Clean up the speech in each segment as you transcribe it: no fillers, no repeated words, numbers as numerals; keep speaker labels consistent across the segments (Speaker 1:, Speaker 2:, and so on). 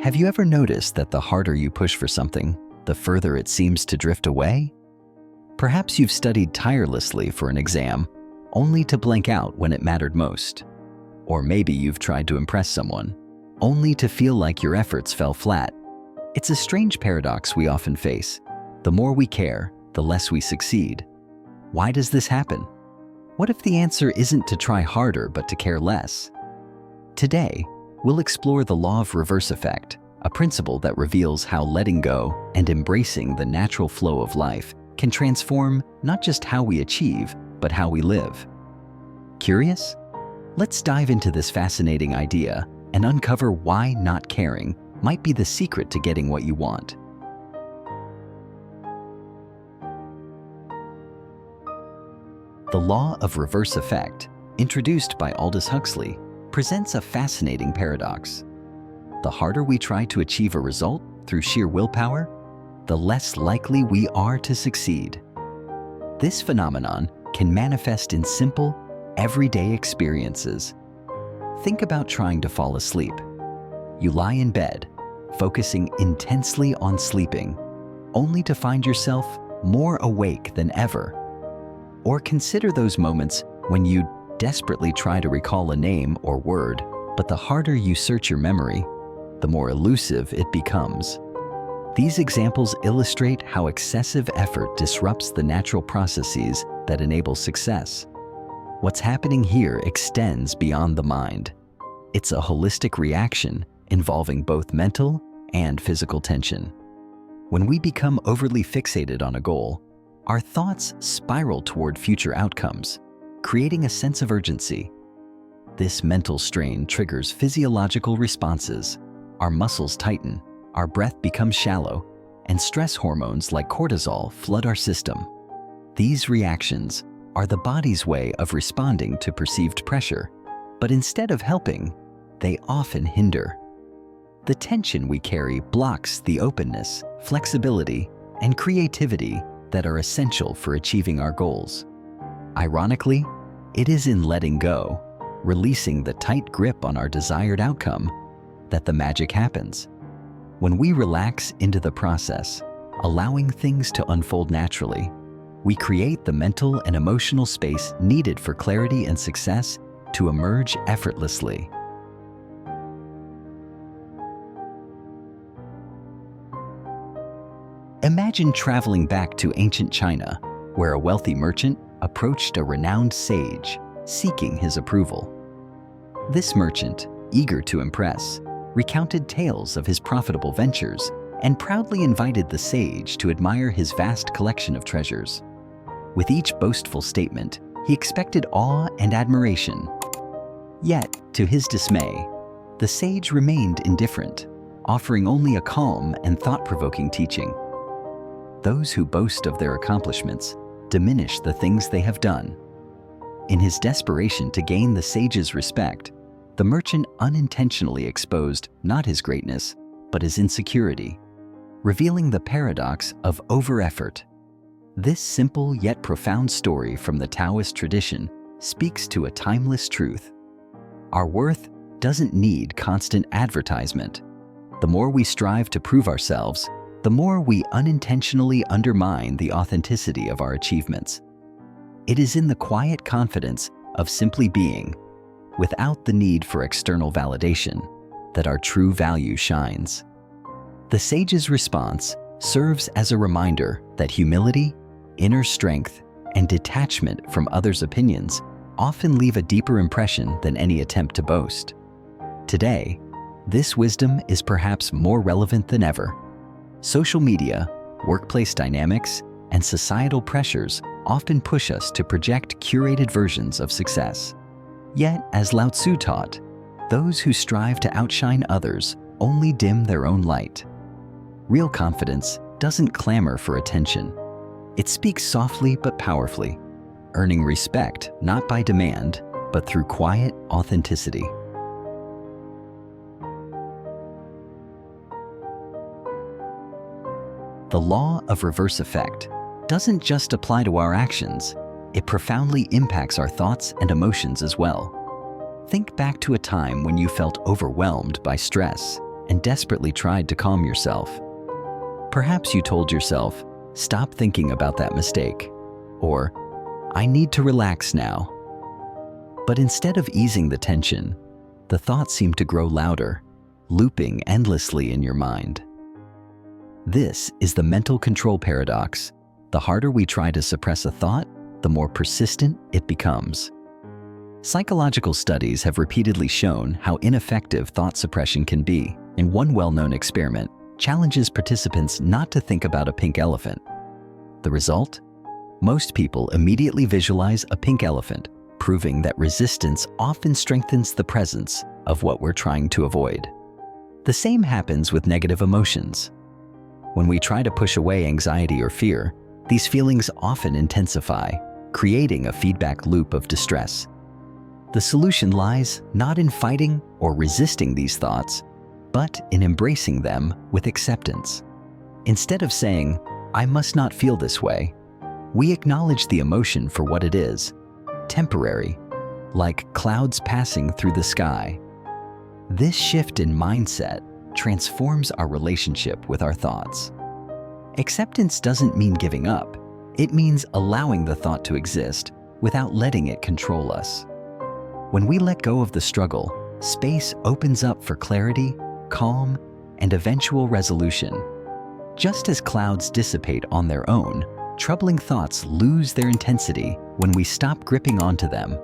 Speaker 1: Have you ever noticed that the harder you push for something, the further it seems to drift away? Perhaps you've studied tirelessly for an exam, only to blank out when it mattered most. Or maybe you've tried to impress someone, only to feel like your efforts fell flat. It's a strange paradox we often face. The more we care, the less we succeed. Why does this happen? What if the answer isn't to try harder but to care less? Today, we'll explore the law of reverse effect, a principle that reveals how letting go and embracing the natural flow of life can transform not just how we achieve, but how we live. Curious? Let's dive into this fascinating idea and uncover why not caring might be the secret to getting what you want. The law of reverse effect, introduced by Aldous Huxley, presents a fascinating paradox. The harder we try to achieve a result through sheer willpower, the less likely we are to succeed. This phenomenon can manifest in simple, everyday experiences. Think about trying to fall asleep. You lie in bed, focusing intensely on sleeping, only to find yourself more awake than ever. Or consider those moments when you desperately try to recall a name or word, but the harder you search your memory, the more elusive it becomes. These examples illustrate how excessive effort disrupts the natural processes that enable success. What's happening here extends beyond the mind. It's a holistic reaction involving both mental and physical tension. When we become overly fixated on a goal, our thoughts spiral toward future outcomes, creating a sense of urgency. This mental strain triggers physiological responses. Our muscles tighten, our breath becomes shallow, and stress hormones like cortisol flood our system. These reactions are the body's way of responding to perceived pressure, but instead of helping, they often hinder. The tension we carry blocks the openness, flexibility, and creativity that are essential for achieving our goals. Ironically, it is in letting go, releasing the tight grip on our desired outcome, that the magic happens. When we relax into the process, allowing things to unfold naturally, we create the mental and emotional space needed for clarity and success to emerge effortlessly. Imagine traveling back to ancient China, where a wealthy merchant approached a renowned sage, seeking his approval. This merchant, eager to impress, recounted tales of his profitable ventures and proudly invited the sage to admire his vast collection of treasures. With each boastful statement, he expected awe and admiration. Yet, to his dismay, the sage remained indifferent, offering only a calm and thought-provoking teaching. Those who boast of their accomplishments diminish the things they have done. In his desperation to gain the sage's respect, the merchant unintentionally exposed not his greatness, but his insecurity, revealing the paradox of over-effort. This simple yet profound story from the Taoist tradition speaks to a timeless truth. Our worth doesn't need constant advertisement. The more we strive to prove ourselves, the more we unintentionally undermine the authenticity of our achievements. It is in the quiet confidence of simply being, without the need for external validation, that our true value shines. The sage's response serves as a reminder that humility, inner strength, and detachment from others' opinions often leave a deeper impression than any attempt to boast. Today, this wisdom is perhaps more relevant than ever. Social media, workplace dynamics, and societal pressures often push us to project curated versions of success. Yet, as Lao Tzu taught, those who strive to outshine others only dim their own light. Real confidence doesn't clamor for attention. It speaks softly but powerfully, earning respect not by demand, but through quiet authenticity. The law of reverse effect doesn't just apply to our actions, it profoundly impacts our thoughts and emotions as well. Think back to a time when you felt overwhelmed by stress, and desperately tried to calm yourself. Perhaps you told yourself, "Stop thinking about that mistake," or "I need to relax now." But instead of easing the tension, the thoughts seem to grow louder, looping endlessly in your mind. This is the mental control paradox. The harder we try to suppress a thought, the more persistent it becomes. Psychological studies have repeatedly shown how ineffective thought suppression can be. In one well-known experiment, challenges participants not to think about a pink elephant. The result? Most people immediately visualize a pink elephant, proving that resistance often strengthens the presence of what we're trying to avoid. The same happens with negative emotions. When we try to push away anxiety or fear, these feelings often intensify, creating a feedback loop of distress. The solution lies not in fighting or resisting these thoughts, but in embracing them with acceptance. Instead of saying, "I must not feel this way," we acknowledge the emotion for what it is, temporary, like clouds passing through the sky. This shift in mindset transforms our relationship with our thoughts. Acceptance doesn't mean giving up. It means allowing the thought to exist without letting it control us. When we let go of the struggle, space opens up for clarity, calm, and eventual resolution. Just as clouds dissipate on their own, troubling thoughts lose their intensity when we stop gripping onto them.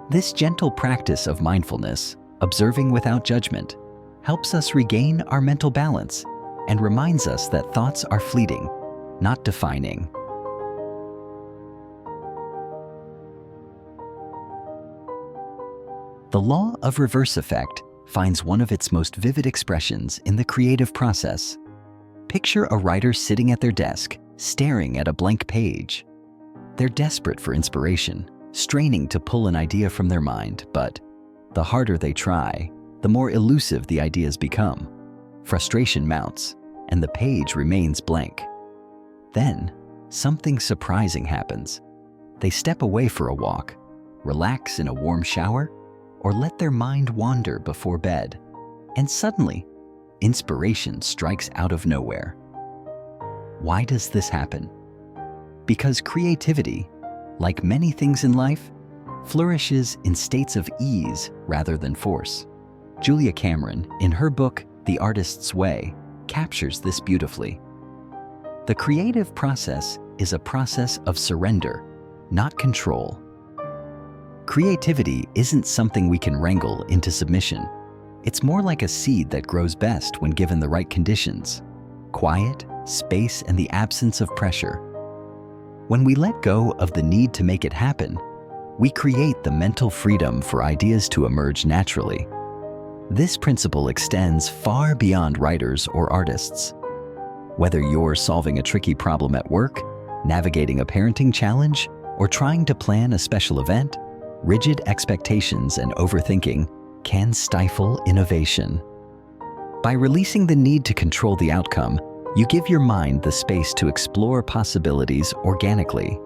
Speaker 1: This gentle practice of mindfulness, observing without judgment, helps us regain our mental balance and reminds us that thoughts are fleeting, not defining. The law of reverse effect finds one of its most vivid expressions in the creative process. Picture a writer sitting at their desk, staring at a blank page. They're desperate for inspiration, straining to pull an idea from their mind, but the harder they try, the more elusive the ideas become. Frustration mounts, and the page remains blank. Then, something surprising happens. They step away for a walk, relax in a warm shower, or let their mind wander before bed, and suddenly, inspiration strikes out of nowhere. Why does this happen? Because creativity, like many things in life, flourishes in states of ease rather than force. Julia Cameron, in her book, The Artist's Way, captures this beautifully. The creative process is a process of surrender, not control. Creativity isn't something we can wrangle into submission. It's more like a seed that grows best when given the right conditions: quiet, space, and the absence of pressure. When we let go of the need to make it happen, we create the mental freedom for ideas to emerge naturally. This principle extends far beyond writers or artists. Whether you're solving a tricky problem at work, navigating a parenting challenge, or trying to plan a special event, rigid expectations and overthinking can stifle innovation. By releasing the need to control the outcome, you give your mind the space to explore possibilities organically.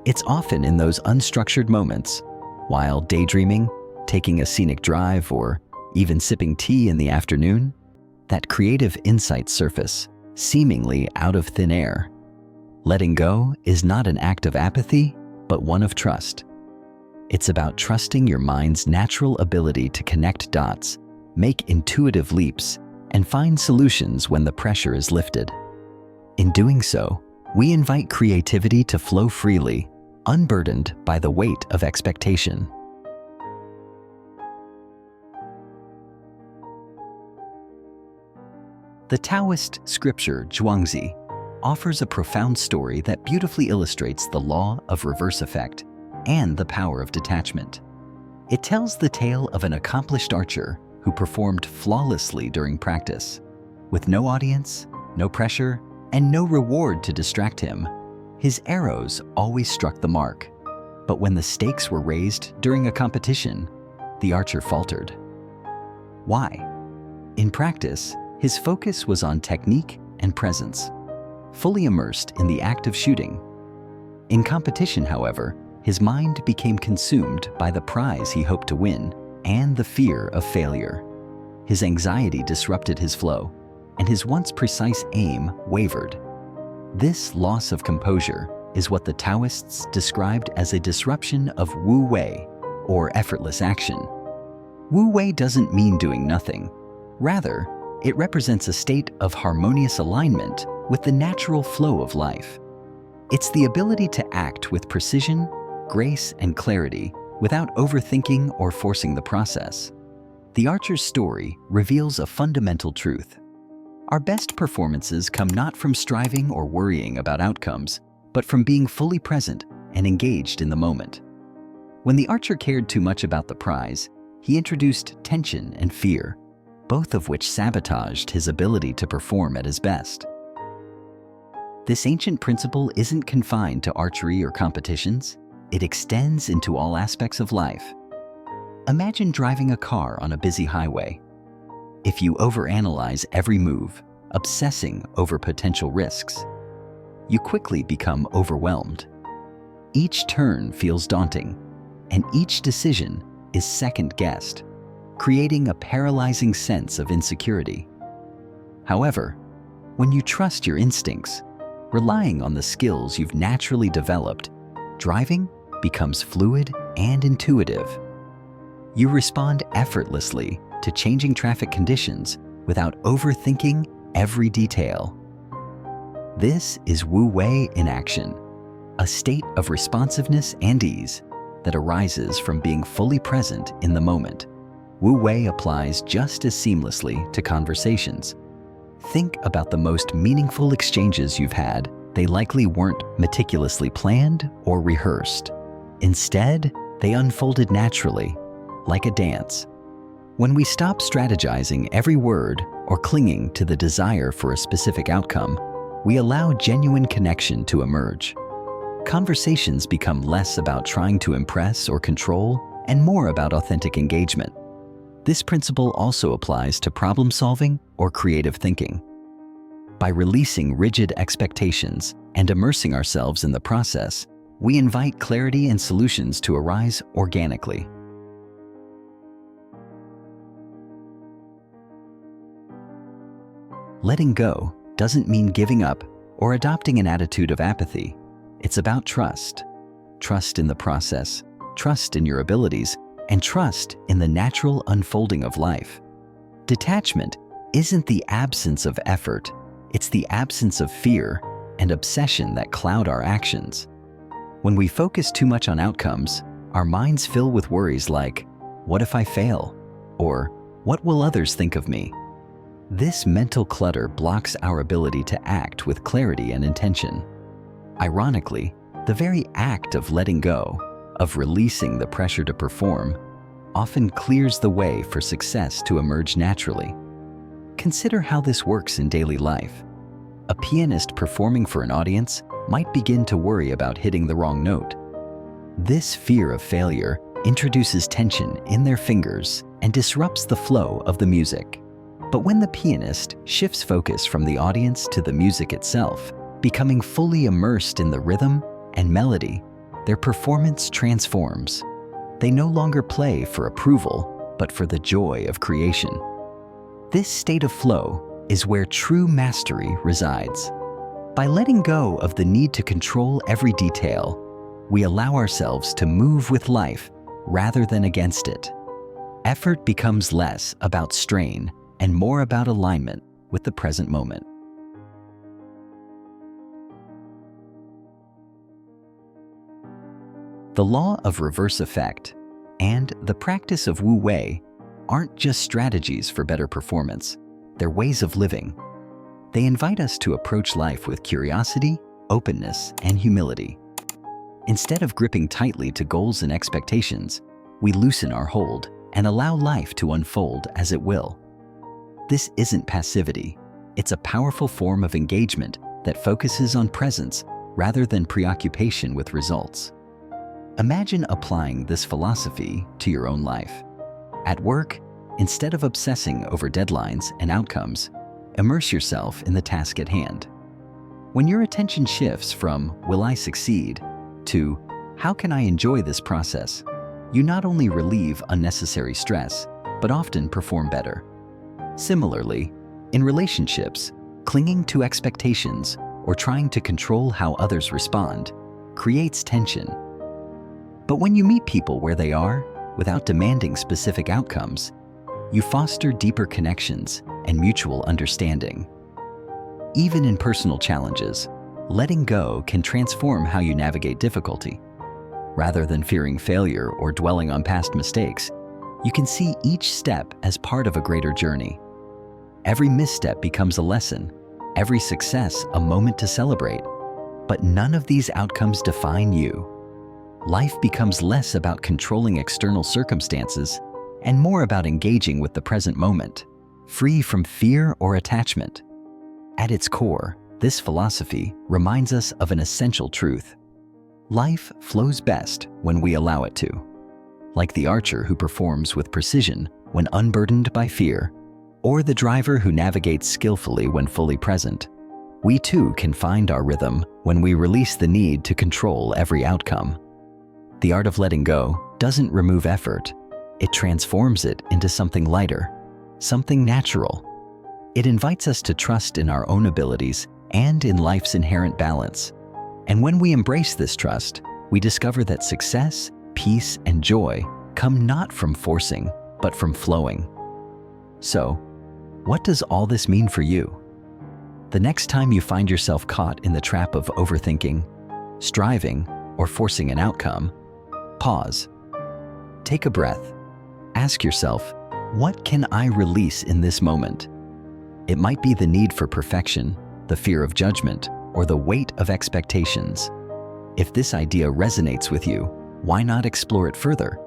Speaker 1: It's often in those unstructured moments, while daydreaming, taking a scenic drive, or even sipping tea in the afternoon, that creative insights surface, seemingly out of thin air. Letting go is not an act of apathy, but one of trust. It's about trusting your mind's natural ability to connect dots, make intuitive leaps, and find solutions when the pressure is lifted. In doing so, we invite creativity to flow freely, unburdened by the weight of expectation. The Taoist scripture Zhuangzi offers a profound story that beautifully illustrates the law of reverse effect and the power of detachment. It tells the tale of an accomplished archer who performed flawlessly during practice. With no audience, no pressure, and no reward to distract him, his arrows always struck the mark. But when the stakes were raised during a competition, the archer faltered. Why? In practice, his focus was on technique and presence, fully immersed in the act of shooting. In competition, however, his mind became consumed by the prize he hoped to win and the fear of failure. his anxiety disrupted his flow, and his once precise aim wavered. This loss of composure is what the Taoists described as a disruption of Wu Wei, or effortless action. Wu Wei doesn't mean doing nothing. Rather, it represents a state of harmonious alignment with the natural flow of life. It's the ability to act with precision, grace, and clarity without overthinking or forcing the process. The archer's story reveals a fundamental truth. Our best performances come not from striving or worrying about outcomes, but from being fully present and engaged in the moment. When the archer cared too much about the prize, he introduced tension and fear, both of which sabotaged his ability to perform at his best. This ancient principle isn't confined to archery or competitions. It extends into all aspects of life. Imagine driving a car on a busy highway. If you overanalyze every move, obsessing over potential risks, you quickly become overwhelmed. Each turn feels daunting, and each decision is second-guessed, creating a paralyzing sense of insecurity. However, when you trust your instincts, relying on the skills you've naturally developed, driving becomes fluid and intuitive. You respond effortlessly to changing traffic conditions without overthinking every detail. This is Wu Wei in action, a state of responsiveness and ease that arises from being fully present in the moment. Wu Wei applies just as seamlessly to conversations. Think about the most meaningful exchanges you've had. They likely weren't meticulously planned or rehearsed. Instead, they unfolded naturally, like a dance. When we stop strategizing every word or clinging to the desire for a specific outcome, we allow genuine connection to emerge. Conversations become less about trying to impress or control and more about authentic engagement. This principle also applies to problem solving or creative thinking. By releasing rigid expectations and immersing ourselves in the process, we invite clarity and solutions to arise organically. Letting go doesn't mean giving up or adopting an attitude of apathy. It's about trust. Trust in the process, trust in your abilities, and trust in the natural unfolding of life. Detachment isn't the absence of effort, it's the absence of fear and obsession that cloud our actions. When we focus too much on outcomes, our minds fill with worries like, what if I fail? Or, what will others think of me? This mental clutter blocks our ability to act with clarity and intention. Ironically, the very act of letting go, of releasing the pressure to perform, often clears the way for success to emerge naturally. Consider how this works in daily life. A pianist performing for an audience might begin to worry about hitting the wrong note. This fear of failure introduces tension in their fingers and disrupts the flow of the music. But when the pianist shifts focus from the audience to the music itself, becoming fully immersed in the rhythm and melody, their performance transforms. They no longer play for approval, but for the joy of creation. This state of flow is where true mastery resides. By letting go of the need to control every detail, we allow ourselves to move with life rather than against it. Effort becomes less about strain and more about alignment with the present moment. The law of reverse effect and the practice of Wu Wei aren't just strategies for better performance, they're ways of living. They invite us to approach life with curiosity, openness, and humility. Instead of gripping tightly to goals and expectations, we loosen our hold and allow life to unfold as it will. This isn't passivity, it's a powerful form of engagement that focuses on presence rather than preoccupation with results. Imagine applying this philosophy to your own life. At work, instead of obsessing over deadlines and outcomes, immerse yourself in the task at hand. When your attention shifts from, will I succeed, to, how can I enjoy this process, you not only relieve unnecessary stress, but often perform better. Similarly, in relationships, clinging to expectations or trying to control how others respond creates tension. But when you meet people where they are, without demanding specific outcomes, you foster deeper connections and mutual understanding. Even in personal challenges, letting go can transform how you navigate difficulty. Rather than fearing failure or dwelling on past mistakes, you can see each step as part of a greater journey. Every misstep becomes a lesson, every success a moment to celebrate. But none of these outcomes define you. Life becomes less about controlling external circumstances and more about engaging with the present moment, free from fear or attachment. At its core, this philosophy reminds us of an essential truth. Life flows best when we allow it to. Like the archer who performs with precision when unburdened by fear, or the driver who navigates skillfully when fully present, we too can find our rhythm when we release the need to control every outcome. The art of letting go doesn't remove effort. It transforms it into something lighter, something natural. It invites us to trust in our own abilities and in life's inherent balance. And when we embrace this trust, we discover that success, peace, and joy come not from forcing, but from flowing. So, what does all this mean for you? The next time you find yourself caught in the trap of overthinking, striving, or forcing an outcome, pause. Take a breath. Ask yourself, what can I release in this moment? It might be the need for perfection, the fear of judgment, or the weight of expectations. If this idea resonates with you, why not explore it further?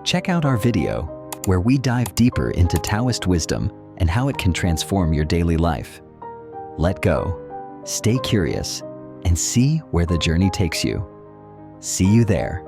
Speaker 1: Check out our video, where we dive deeper into Taoist wisdom and how it can transform your daily life. Let go, stay curious, and see where the journey takes you. See you there.